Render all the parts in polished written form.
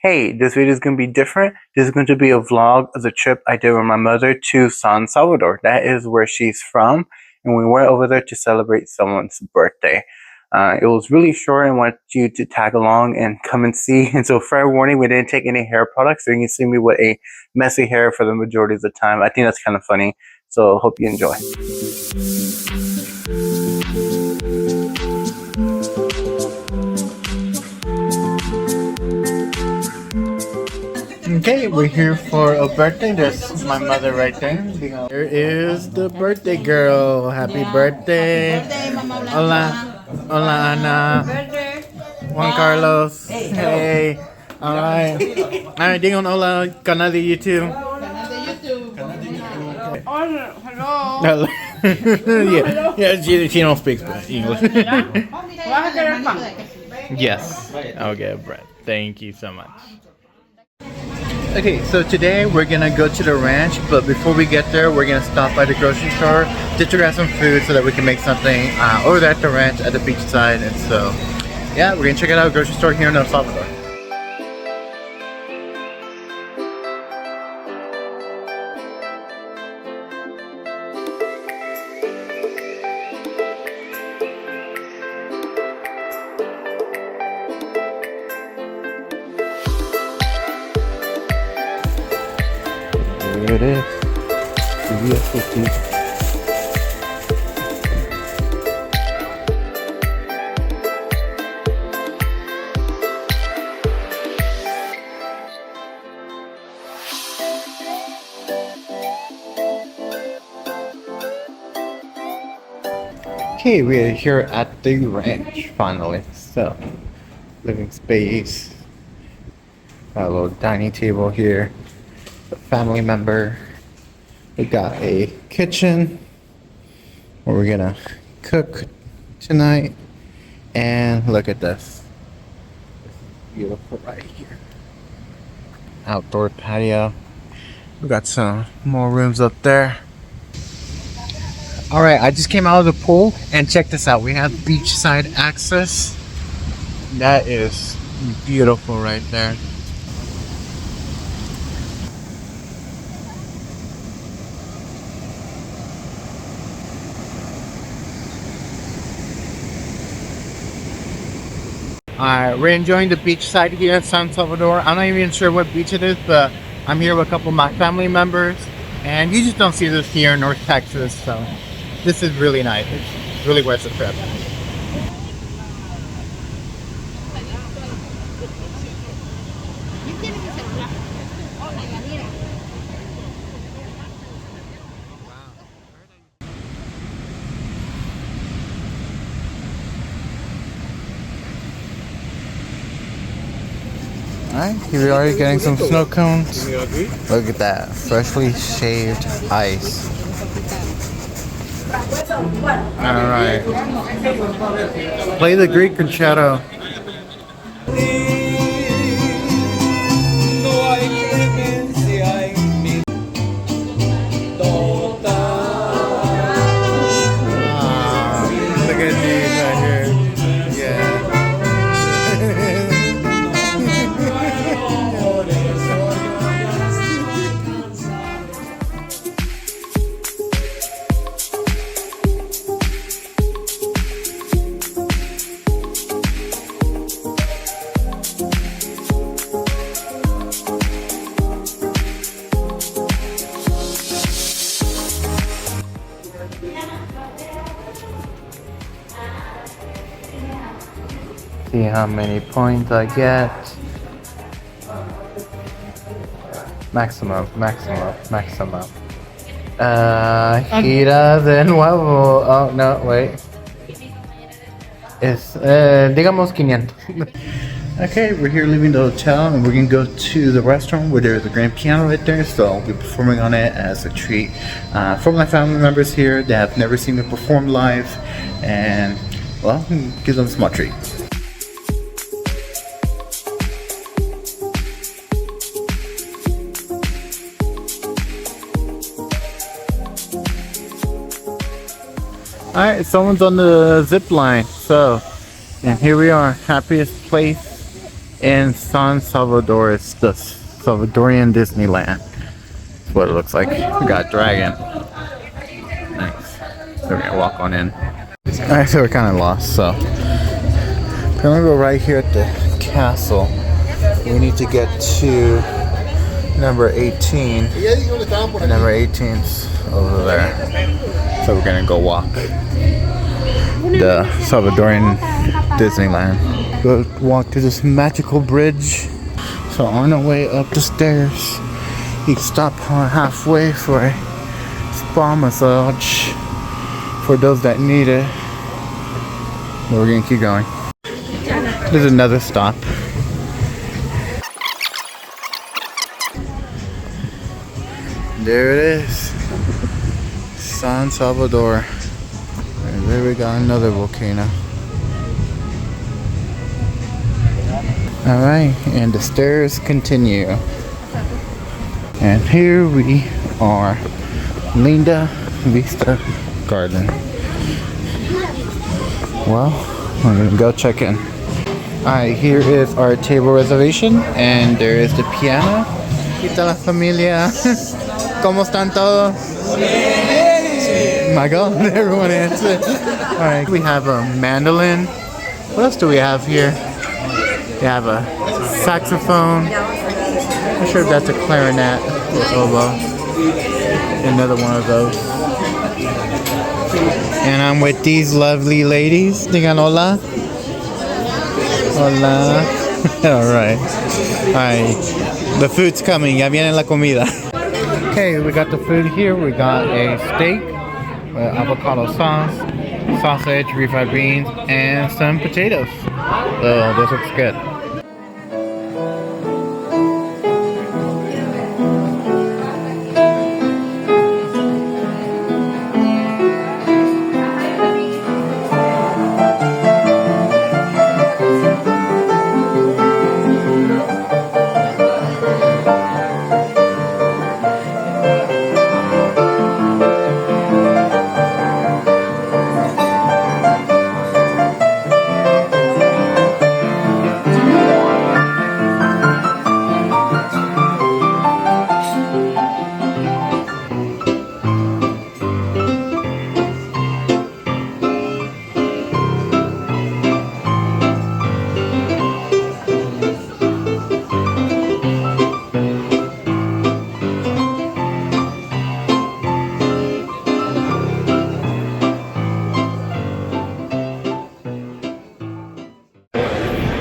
hey, this video is going to be different. This is going to be a vlog of the trip I did with my mother to San Salvador. That is where she's from, and we went over there to celebrate someone's birthday. It was really short and wanted you to tag along and come and see. And so fair warning, we didn't take any hair products, so you can see me with a messy hair for the majority of the time. I think that's kind of funny, so hope you enjoy. Okay, we're here for a birthday. There's my mother right there. Here is the birthday girl. Happy birthday. Hola. Hola, Ana. Juan Carlos. Hey. Alright. Alright, digan hola, canal de YouTube. Hello. Yeah, she don't speak English. Yes, I'll get a bread. Thank you so much. Okay, so today we're gonna go to the ranch, but before we get there, we're gonna stop by the grocery store just to grab some food so that we can make something over there at the ranch at the beachside. And so, yeah, we're gonna check out a grocery store here in San Salvador. There it is. Okay, we're here at the ranch finally. So, living space. Got a little dining table here. A family member. We got a kitchen where we're gonna cook tonight. And look at this. This is beautiful right here. Outdoor patio. We got some more rooms up there. Alright, I just came out of the pool and check this out. We have beachside access. That is beautiful right there. Alright, we're enjoying the beachside here in San Salvador. I'm not even sure what beach it is, but I'm here with a couple of my family members. And you just don't see this here in North Texas, so this is really nice. It's really worth the trip. Alright, here we are getting some snow cones. Look at that, freshly shaved ice. Alright. Play the Greek concerto. Look at these right here. Yeah. See how many points I get. Maximum. Gira de nuevo. Oh, no, wait. Es, digamos 500. Okay, we're here leaving the hotel and we're gonna go to the restaurant where there's a grand piano right there, so I'll be performing on it as a treat for my family members here that have never seen me perform live, and well, give them a small treat. Alright, someone's on the zip line, so, and here we are, happiest place in San Salvador. It's the Salvadorian Disneyland. That's what it looks like. We got dragon. Nice. So we're gonna walk on in. Alright, so we're kind of lost. So we're gonna go right here at the castle. We need to get to number 18. And number 18's over there. So we're gonna go walk the Salvadorian Disneyland. Go walk to this magical bridge. So on our way up the stairs, you can stop halfway for a spa massage for those that need it. But we're gonna keep going. There's another stop. There it is, San Salvador. And there we got another volcano. Alright, and the stairs continue. And here we are, Linda Vista Garden. Well, we're gonna go check in. Alright, here is our table reservation, and there is the piano. ¿Qué tal la familia? ¿Cómo están todos? My God, everyone answered. Alright, we have a mandolin. What else do we have here? We have a saxophone. I'm not sure if that's a clarinet or oboe. Another one of those. And I'm with these lovely ladies. Digan hola. Hola. Alright. Alright. The food's coming. Ya viene la comida. Okay, we got the food here. We got a steak with avocado sauce, sausage, refried beans, and some potatoes. So this looks good.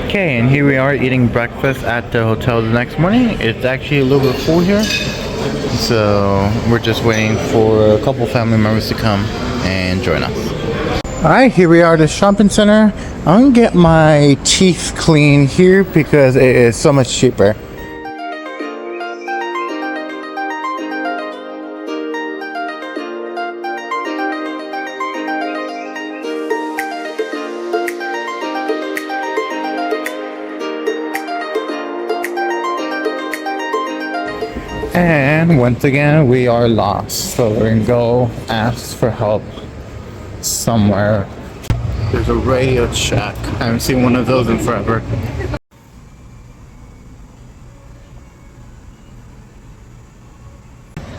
Okay, and here we are eating breakfast at the hotel the next morning. It's actually a little bit full here, so we're just waiting for a couple family members to come and join us. Alright, here we are at the shopping center. I'm gonna get my teeth cleaned here because it is so much cheaper. And once again, we are lost. So we're gonna go ask for help somewhere. There's a Radio Shack. I haven't seen one of those in forever.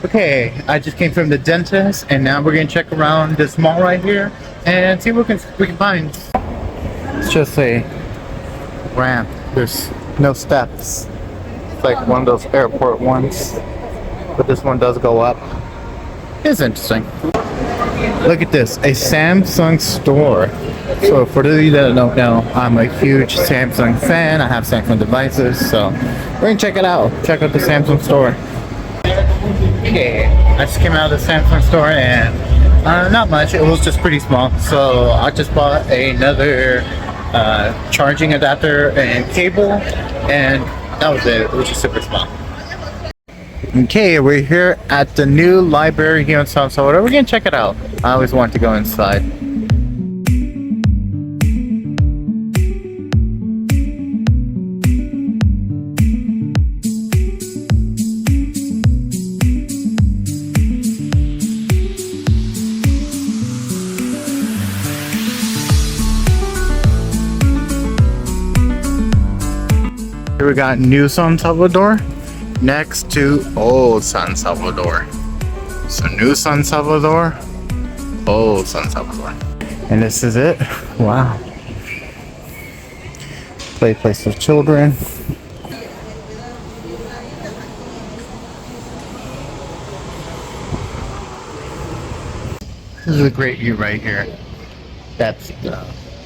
Okay, I just came from the dentist, and now we're gonna check around this mall right here and see what we can find. It's just a ramp. There's no steps. It's like one of those airport ones, but this one does go up. It's interesting. Look at this, a Samsung store. So for those of you that don't know, I'm a huge Samsung fan. I have Samsung devices, so we're gonna check it out. Check out the Samsung store. Okay, I just came out of the Samsung store and not much. It was just pretty small. So I just bought another charging adapter and cable, and that was it. It was just super small. Okay, we're here at the new library here in San Salvador. We're gonna check it out. I always want to go inside. we got New San Salvador next to Old San Salvador. So New San Salvador, Old San Salvador. And this is it. Wow. Play place for children. This is a great view right here. That's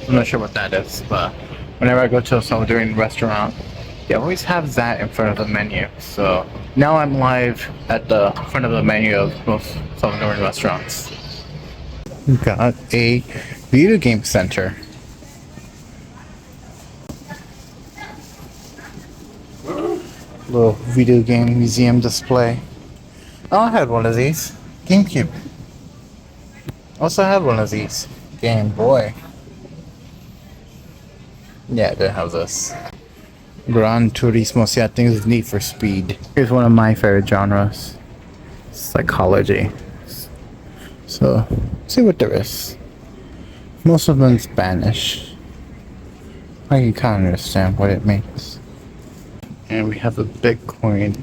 I'm not sure what that is, but whenever I go to a Salvadorian restaurant, they always have that in front of the menu. So now I'm live at the front of the menu of most Salvadorian restaurants. We got a video game center. Little video game museum display. Oh, I had one of these. GameCube. Also had one of these. Game Boy. Yeah, I did have this. Gran Turismo. See, I think it's Need for Speed. Here's one of my favorite genres. Psychology. So, see what there is. Most of them in Spanish. I can kind of understand what it means. And we have the Bitcoin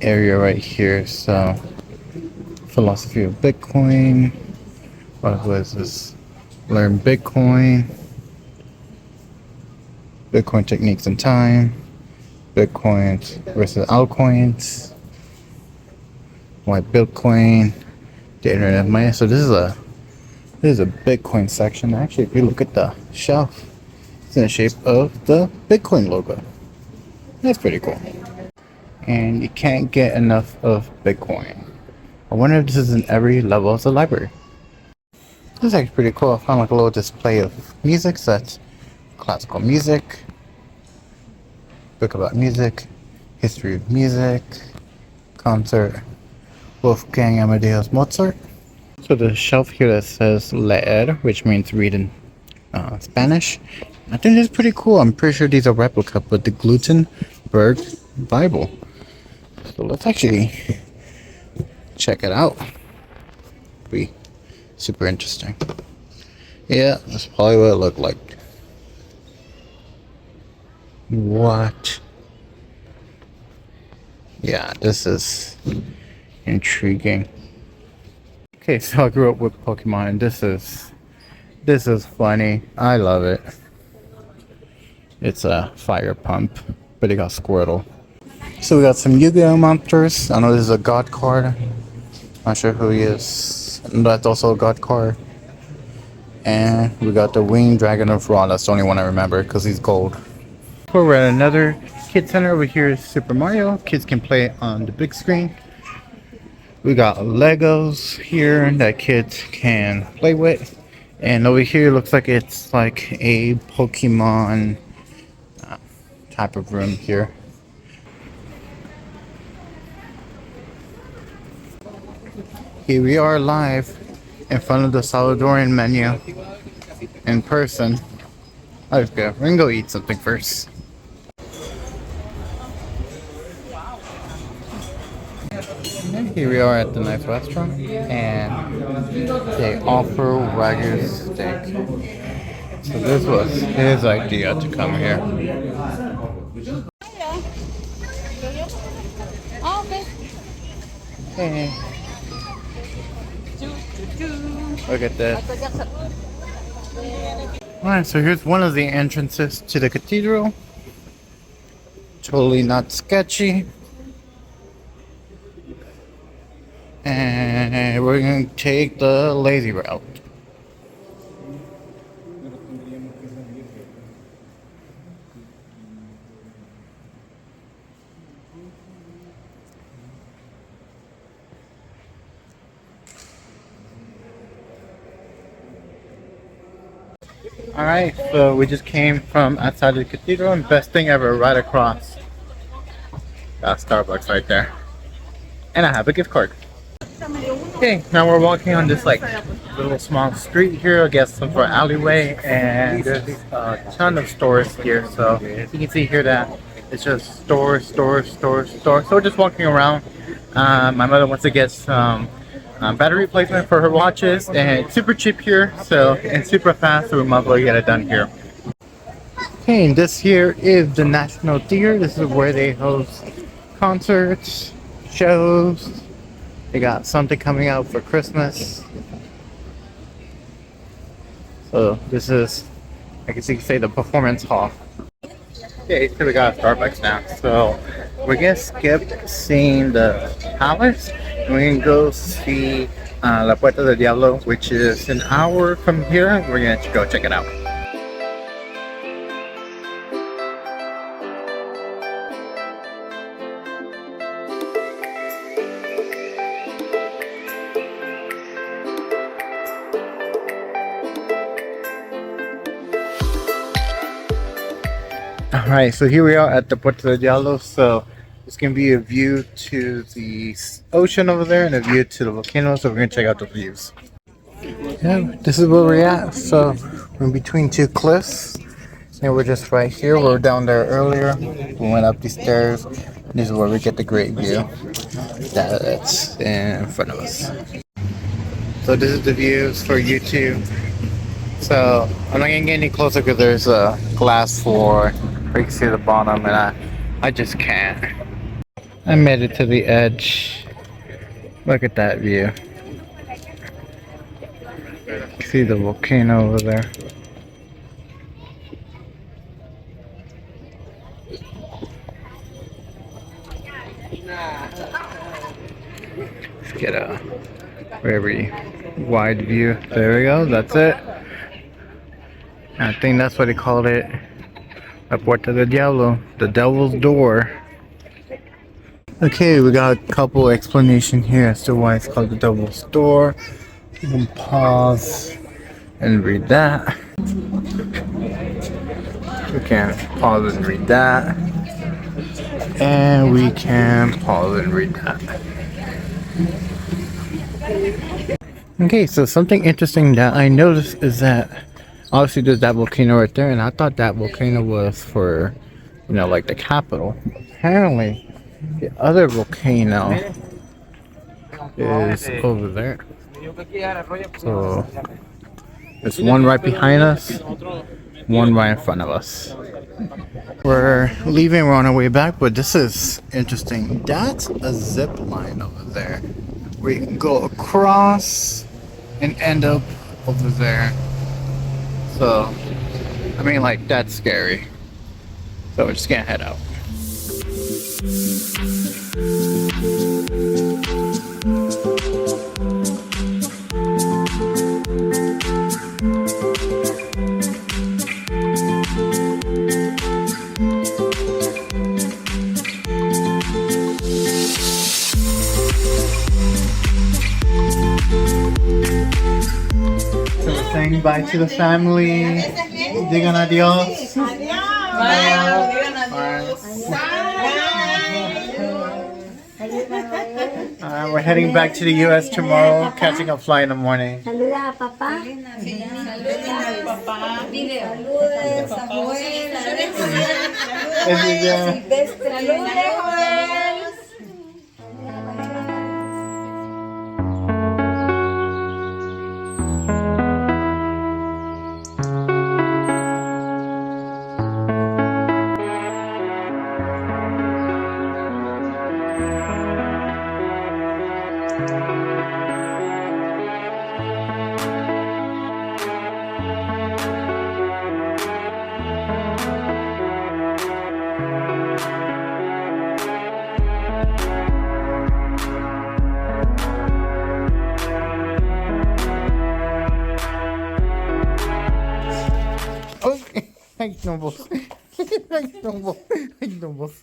area right here. So, philosophy of Bitcoin. What was this? Learn Bitcoin. Bitcoin techniques and time. Bitcoins versus altcoins. Why Bitcoin? The internet of money. So this is a Bitcoin section. Actually, if you look at the shelf, it's in the shape of the Bitcoin logo. That's pretty cool. And you can't get enough of Bitcoin. I wonder if this is in every level of the library. This is actually pretty cool. I found like a little display of music. So that's classical music, book about music, history of music, concert, Wolfgang Amadeus Mozart. So the shelf here that says leer, which means read in Spanish. I think that's pretty cool. I'm pretty sure these are replica, but the Gutenberg Bible. So let's actually check it out. Be super interesting. Yeah, that's probably what it looked like. What? Yeah, this is intriguing. Okay, so I grew up with Pokemon, and this is funny. I love it. It's a fire pump, but it got Squirtle. So we got some Yu-Gi-Oh monsters. I know this is a God card. Not sure who he is. And that's also a God card. And we got the Winged Dragon of Ra. That's the only one I remember because he's gold. We're at another kid center. Over here is Super Mario. Kids can play it on the big screen. We got Legos here that kids can play with. And over here looks like it's like a Pokemon type of room here. Here we are live in front of the Salvadorian menu in person. Let's go. We're gonna go eat something first. And here we are at the nice restaurant, and they offer Wagyu steak. So this was his idea to come here. Hey. Look at this. Alright, so here's one of the entrances to the cathedral. Totally not sketchy. And we're going to take the lazy route. Alright, so we just came from outside the cathedral, and best thing ever, right across. Got Starbucks right there. And I have a gift card. Okay, now we're walking on this like little small street here, I guess some sort of alleyway, and there's a ton of stores here. So you can see here that it's just stores. So we're just walking around. My mother wants to get some battery replacement for her watches, and it's super cheap here, so and super fast, so we might as well get it done here. Okay, and this here is the National Theater. This is where they host concerts, shows. They got something coming out for Christmas. So this is, I guess you could say, the performance hall. Okay, so we got Starbucks now. So we're gonna skip seeing the palace. And we're gonna go see La Puerta del Diablo, which is an hour from here. We're gonna go check it out. Alright, so here we are at the Puerto del Diablo. So it's gonna be a view to the ocean over there and a view to the volcano. So we're gonna check out the views. Yeah, this is where we're at. So we're in between two cliffs. And we're just right here. We were down there earlier. We went up these stairs. This is where we get the great view that's in front of us. So this is the views for YouTube. So I'm not gonna get any closer because there's a glass floor where you can see the bottom, and I just can't. I made it to the edge. Look at that view. See the volcano over there. Let's get a very wide view. There we go. That's it. I think that's what they called it. La Puerta del Diablo, the Devil's Door. Okay, we got a couple explanation here as to why it's called the Devil's Door. You can pause and read that. We can pause and read that. And we can pause and read that. Okay, so something interesting that I noticed is that obviously there's that volcano right there, and I thought that volcano was for, you know, like the capital. Apparently, the other volcano is over there. So there's one right behind us, one right in front of us. We're leaving, we're on our way back, but this is interesting. That's a zip line over there where you can go across and end up over there. So, I mean, like, that's scary. So we're just gonna head out. So we're saying bye to the family. Digan adios. We're heading back to the US tomorrow, catching a flight in the morning. Saluda a papá. Okay. Ay, no, boss. Ay, no, boss. Ay, no, boss.